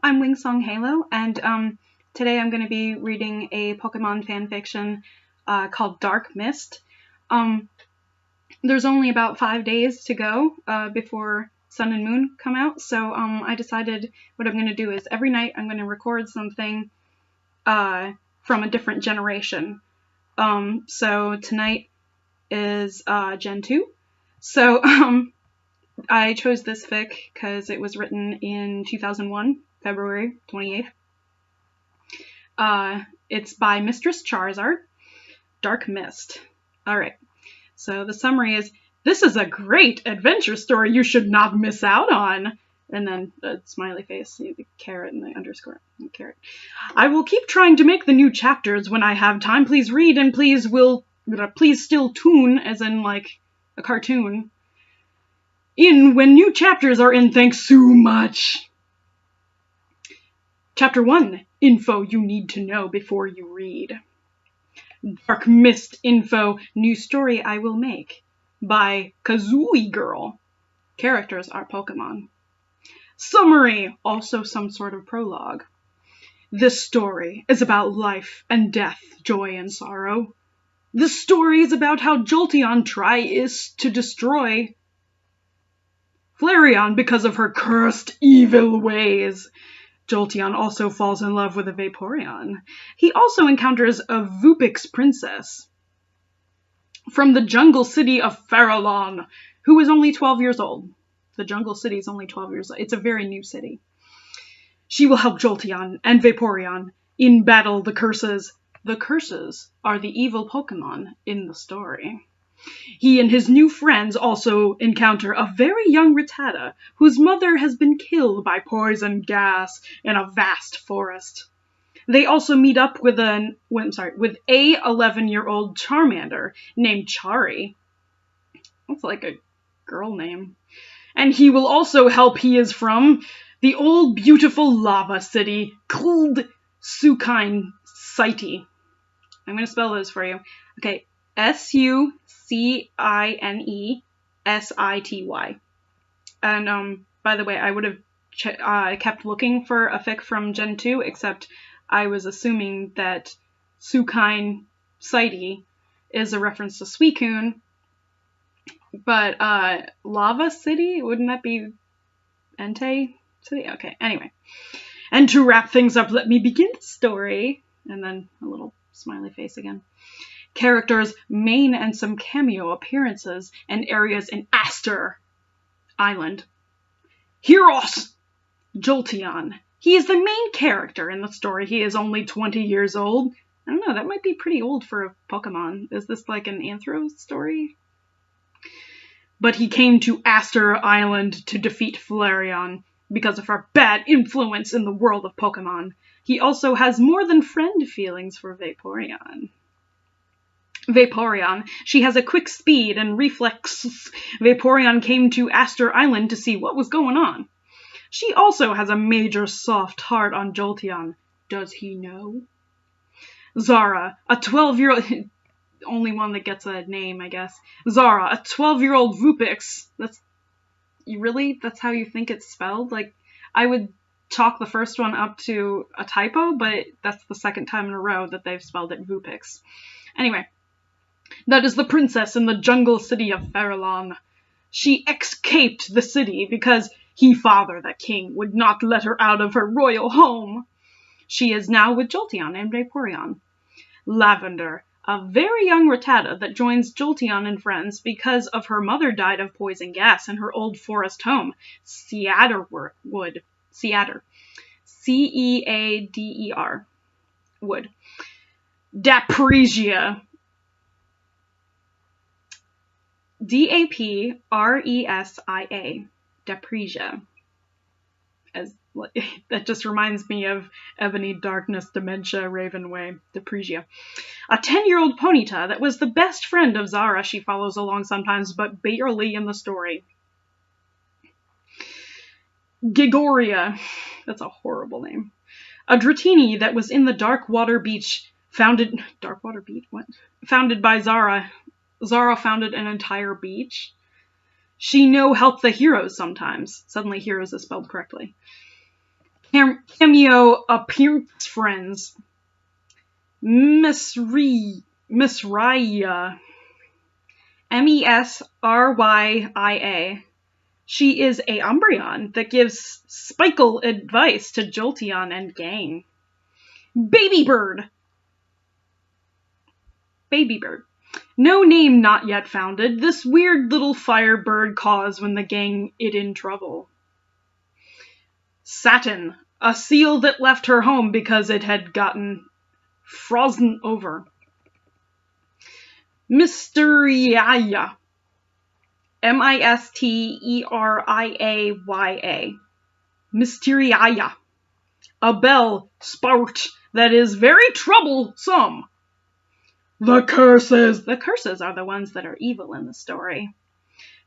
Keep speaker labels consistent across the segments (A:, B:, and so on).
A: I'm Wingsong Halo, and today I'm going to be reading a Pokemon fanfiction called Dark Mist. There's only about 5 days to go before Sun and Moon come out, so I decided what I'm going to do is every night I'm going to record something from a different generation. So tonight is Gen 2. So I chose this fic because it was written in 2001, February 28th. It's by Mistress Charizard, Dark Mist. Alright, so the summary is, "This is a great adventure story you should not miss out on." And then a smiley face, the carrot and the underscore, and carrot. "I will keep trying to make the new chapters when I have time. Please read and please still tune," as in like a cartoon, "in when new chapters are in. Thanks so much." Chapter 1. Info you need to know before you read. Dark Mist info. New story I will make. By Kazooie Girl. Characters are Pokemon. Summary. Also some sort of prologue. This story is about life and death, joy and sorrow. This story is about how Jolteon tries to destroy Flareon because of her cursed evil ways. Jolteon also falls in love with a Vaporeon. He also encounters a Vulpix princess from the jungle city of Farallon, who is only 12 years old. The jungle city is only 12 years old. It's a very new city. She will help Jolteon and Vaporeon in battle the curses. The curses are the evil Pokemon in the story. He and his new friends also encounter a very young Rattata, whose mother has been killed by poison gas in a vast forest. They also meet up with a 11-year-old Charmander named Chari. That's like a girl name. And he will also help. He is from the old beautiful lava city, called Sukain City. I'm going to spell those for you. Okay, Sukinesity. And by the way, I would have kept looking for a fic from Gen 2, except I was assuming that Sukain City is a reference to Suicune. But Lava City? Wouldn't that be Entei City? Okay, anyway. And to wrap things up, let me begin the story. And then a little smiley face again. Characters, main and some cameo appearances, and areas in Aster Island. Heros! Jolteon. He is the main character in the story. He is only 20 years old. I don't know, that might be pretty old for a Pokemon. Is this like an Anthro story? But he came to Aster Island to defeat Flareon because of her bad influence in the world of Pokemon. He also has more than friend feelings for Vaporeon. She has a quick speed and reflexes. Vaporeon came to Aster Island to see what was going on. She also has a major soft heart on Jolteon. Does he know? Zara, a 12-year-old... only one that gets a name, I guess. Zara, a 12-year-old Vulpix. That's how you think it's spelled? Like, I would chalk the first one up to a typo, but that's the second time in a row that they've spelled it Vulpix. Anyway, that is the princess in the jungle city of Farallon. She escaped the city because he, father, the king, would not let her out of her royal home. She is now with Jolteon and Vaporeon. Lavender, a very young Rattata that joins Jolteon and friends because of her mother died of poison gas in her old forest home, Ceader. Ceader. Wood. Dapresia. Dapresia. Dapresia. That just reminds me of Ebony Darkness Dementia Ravenway. Dapresia. A 10-year-old Ponyta that was the best friend of Zara. She follows along sometimes, but barely in the story. Gigoria. That's a horrible name. A Dratini that was in the Darkwater Beach. Founded by Zara. Zara founded an entire beach. She help the heroes sometimes. Suddenly heroes is spelled correctly. Cameo appearance friends. Misrya. Mesrya. She is a Umbreon that gives Spikle advice to Jolteon and gang. Baby Bird. No name not yet founded. This weird little firebird cause when the gang it in trouble. Satin. A seal that left her home because it had gotten frozen over. Mysteriaya. Mysteriaya. Mysteriaya. A bell spout that is very troublesome. The curses. The curses are the ones that are evil in the story.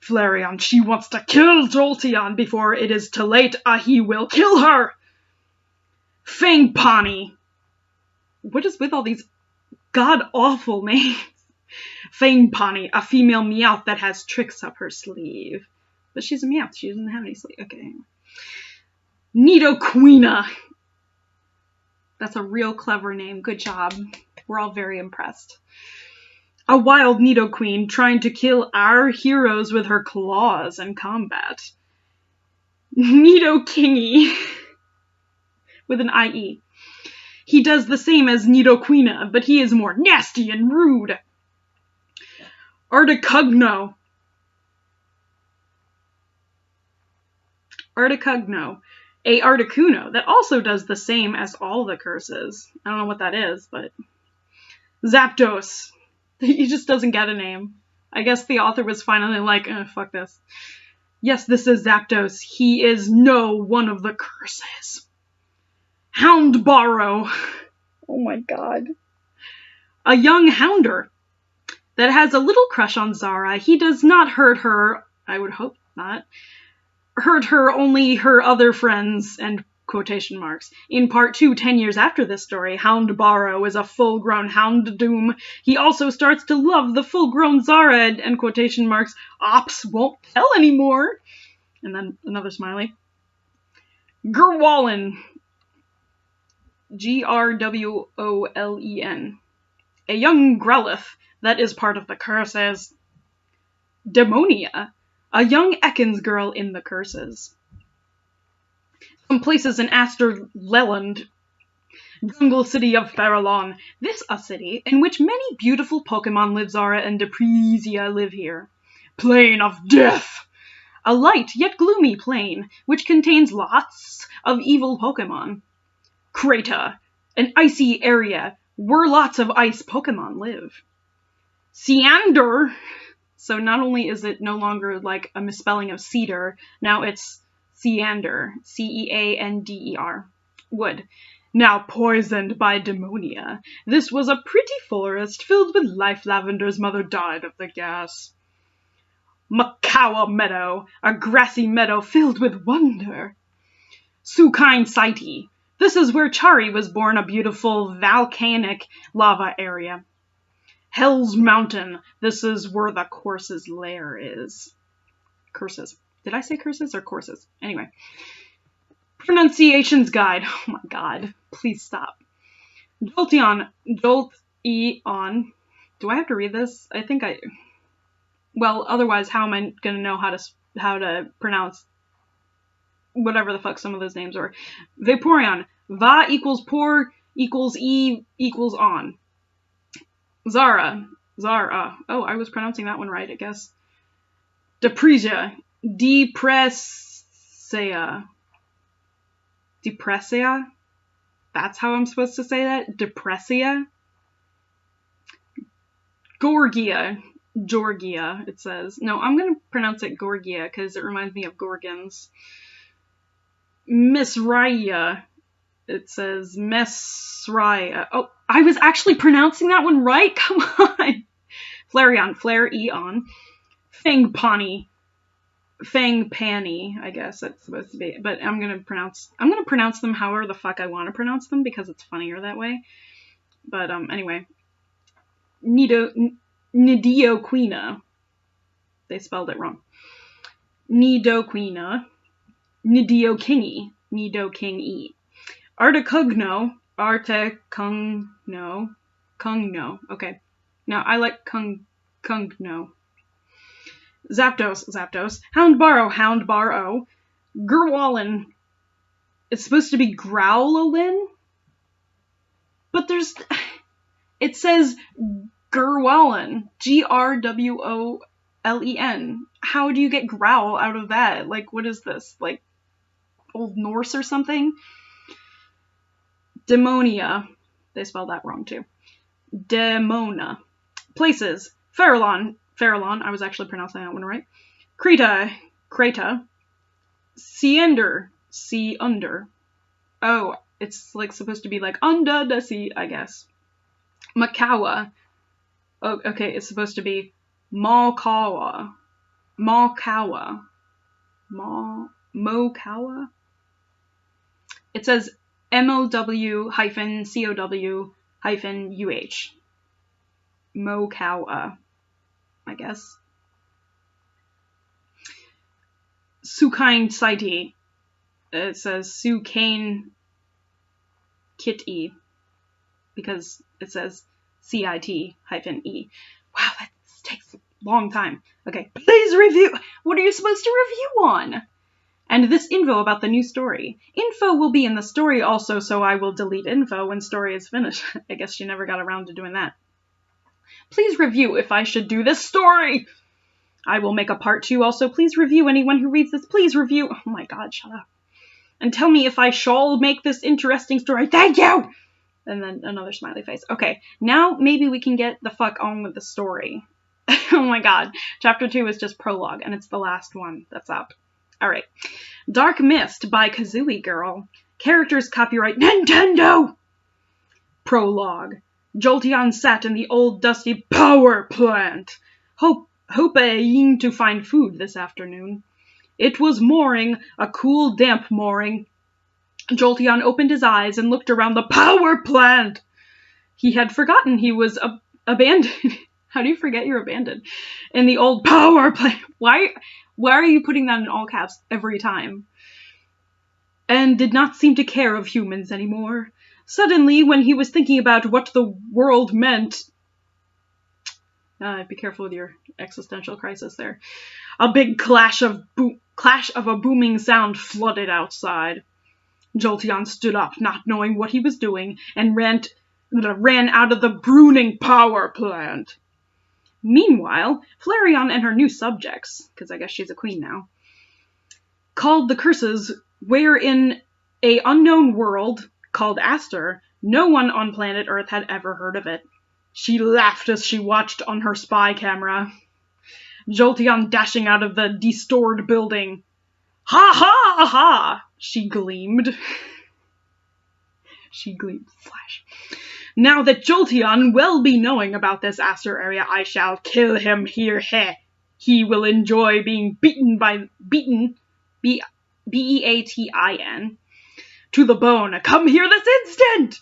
A: Flareon, she wants to kill Jolteon before it is too late. He will kill her. Fangpani. What is with all these god-awful names? Fangpani, a female Meowth that has tricks up her sleeve. But she's a Meowth. She doesn't have any sleeve. Okay. Nidoqueen. That's a real clever name. Good job. We're all very impressed. A wild Nidoqueen trying to kill our heroes with her claws in combat. Nidokingy. With an IE. He does the same as Nidoqueen, but he is more nasty and rude. Articuno. A Articuno that also does the same as all the curses. I don't know what that is, but... Zapdos. He just doesn't get a name. I guess the author was finally like, fuck this. Yes, this is Zapdos. He is no one of the curses. Houndborrow. Oh my god. A young Hounder that has a little crush on Zara. He does not hurt her. I would hope not. Hurt her, only her other friends, and quotation marks. In part 2, 10 years after this story, Houndborrow is a full-grown Houndoom. He also starts to love the full-grown Zara, and quotation marks, Ops won't tell anymore. And then another smiley. Gerwallen. Grwolen. A young Growlithe that is part of the curses. Demonia. A young Ekans girl in the curses. Some places in Asterleland, jungle city of Farallon. This a city in which many beautiful Pokémon live. Zara and Deprezia live here. Plain of Death. A light yet gloomy plain, which contains lots of evil Pokémon. Crater. An icy area where lots of ice Pokémon live. Seander. So not only is it no longer like a misspelling of cedar, now it's Seander. Ceander. Wood. Now poisoned by Demonia. This was a pretty forest filled with life. Lavender's mother died of the gas. Makawa Meadow. A grassy meadow filled with wonder. Sukine City. This is where Chari was born, a beautiful volcanic lava area. Hell's Mountain. This is where the course's lair is. Curses. Did I say curses or courses? Anyway. Pronunciations guide. Oh my god. Please stop. Jolteon. Jolteon. Do I have to read this? I think I... Well, otherwise, how am I going to know how to pronounce whatever the fuck some of those names are? Vaporeon. Va equals por equals e equals on. Zara. Oh, I was pronouncing that one right, I guess. Deprezia. Depressia. That's how I'm supposed to say that? Depressia. Gorgia, it says. No, I'm going to pronounce it Gorgia because it reminds me of Gorgons. Mesrya. It says Mesrya. Oh, I was actually pronouncing that one right? Come on. Flareon. Flare-eon. Fangpani. Fangpani, I guess that's supposed to be. But I'm going to pronounce them however the fuck I want to pronounce them because it's funnier that way. But anyway. Nidoqueen. They spelled it wrong. Nidoqueen. Nidokingy. Nidoking E. Articuno. Kungno. Okay. Now, I like Kungno. Zapdos. Houndbaro. Gurwalin. It's supposed to be Growlithe? But it says Gurwalin. Grwolen. How do you get growl out of that? Like, what is this? Like, Old Norse or something? Demonia. They spelled that wrong too. Demona. Places. Farallon. I was actually pronouncing that one right. Kreta. Seander. Oh, it's like supposed to be like under the sea, I guess. Makawa. Oh, okay, it's supposed to be Mokawa. It says MOW-COW-UH. Mokawa, I guess. Sukain Saiti. It says Sukain Kitty because it says CIT-E. Wow, that takes a long time. Okay, please review. What are you supposed to review on? And this info about the new story. Info will be in the story also, so I will delete info when story is finished. I guess she never got around to doing that. Please review if I should do this story. I will make a part 2 also. Please review anyone who reads this. Please review. Oh my god, shut up. And tell me if I shall make this interesting story. Thank you! And then another smiley face. Okay, now maybe we can get the fuck on with the story. Oh my god. Chapter 2 is just prologue, and it's the last one that's up. Alright. Dark Mist by Kazooie Girl. Characters copyright Nintendo! Prologue. Jolteon sat in the old dusty power plant, hoping to find food this afternoon. It was morning, a cool, damp morning. Jolteon opened his eyes and looked around the power plant. He had forgotten he was abandoned. How do you forget you're abandoned? In the old power plant. Why are you putting that in all caps every time? And did not seem to care of humans anymore. Suddenly, when he was thinking about what the world meant... be careful with your existential crisis there. A big clash of a booming sound flooded outside. Jolteon stood up, not knowing what he was doing, and ran out of the brooning power plant. Meanwhile, Flareon and her new subjects, because I guess she's a queen now, called the curses where in a unknown world called Aster, no one on planet Earth had ever heard of it. She laughed as she watched on her spy camera. Jolteon dashing out of the destored building. Ha ha ha! She gleamed. Flash. Now that Jolteon will be knowing about this Aster area, I shall kill him here. He will enjoy being beaten, B-E-A-T-I-N, to the bone. Come here this instant!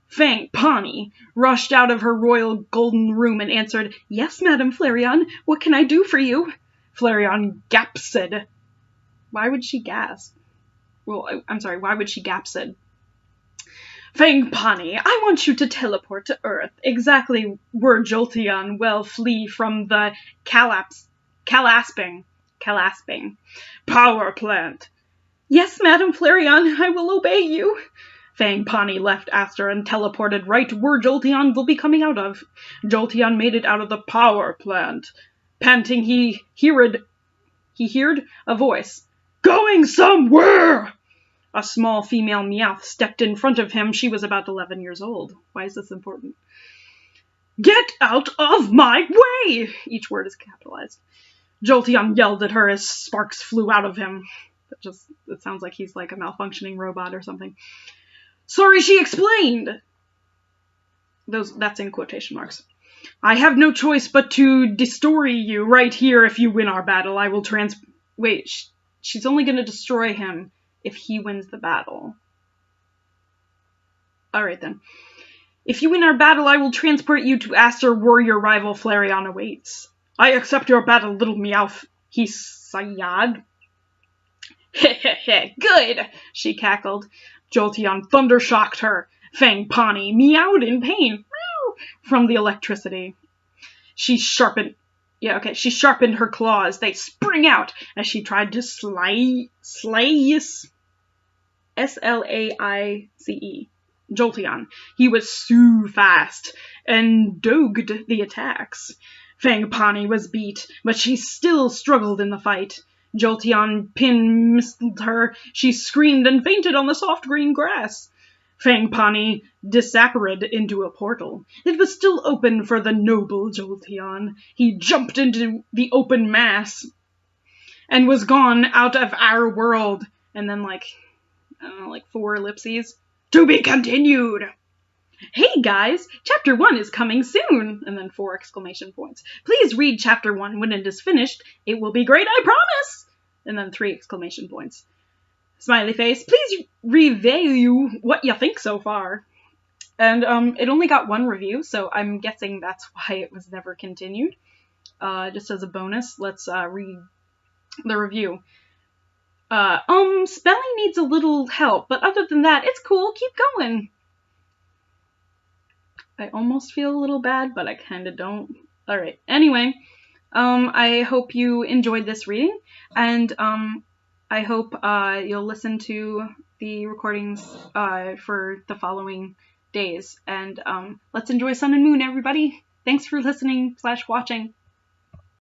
A: Fang Pawnee rushed out of her royal golden room and answered, Yes, Madam Flareon, what can I do for you? Flareon gasped. Why would she gasp? Well, I'm sorry, why would she gasp? Fang Pawnee, I want you to teleport to Earth, exactly where Jolteon will flee from the Calasping power plant. Yes, Madam Flareon, I will obey you. Fang Pawnee left Aster and teleported right where Jolteon will be coming out of. Jolteon made it out of the power plant. Panting, he heard a voice. Going somewhere! A small female Meowth stepped in front of him. She was about 11 years old. Why is this important? Get out of my way! Each word is capitalized. Jolteon yelled at her as sparks flew out of him. It sounds like he's like a malfunctioning robot or something. Sorry, she explained! That's in quotation marks. I have no choice but to destroy you right here if you win our battle. I will Wait, she's only going to destroy him if he wins the battle. Alright then. If you win our battle, I will transport you to Aster where your rival Flareon awaits. I accept your battle, little Meowth, he sighed. Heh heh heh, good, she cackled. Jolteon thunder-shocked her. Fang Pani meowed in pain meow, from the electricity. She sharpened her claws. They sprang out as she tried to slay Slaice Jolteon. He was so fast and dogged the attacks. Fang Pani was beat, but she still struggled in the fight. Jolteon pin-mistled her. She screamed and fainted on the soft green grass. Fang Pani disappeared into a portal. It was still open for the noble Jolteon. He jumped into the open mass and was gone out of our world. And then, like 4 ellipses. To be continued! Hey guys, chapter 1 is coming soon! And then 4 exclamation points. Please read chapter 1 when it is finished. It will be great, I promise! And then 3 exclamation points. Smiley face, please review what you think so far. And it only got 1 review, so I'm guessing that's why it was never continued. Just as a bonus, let's read the review. Spelling needs a little help, but other than that, it's cool, keep going. I almost feel a little bad, but I kinda don't. Alright, anyway, I hope you enjoyed this reading, and I hope you'll listen to the recordings for the following days, and let's enjoy Sun and Moon, everybody! Thanks for listening / watching.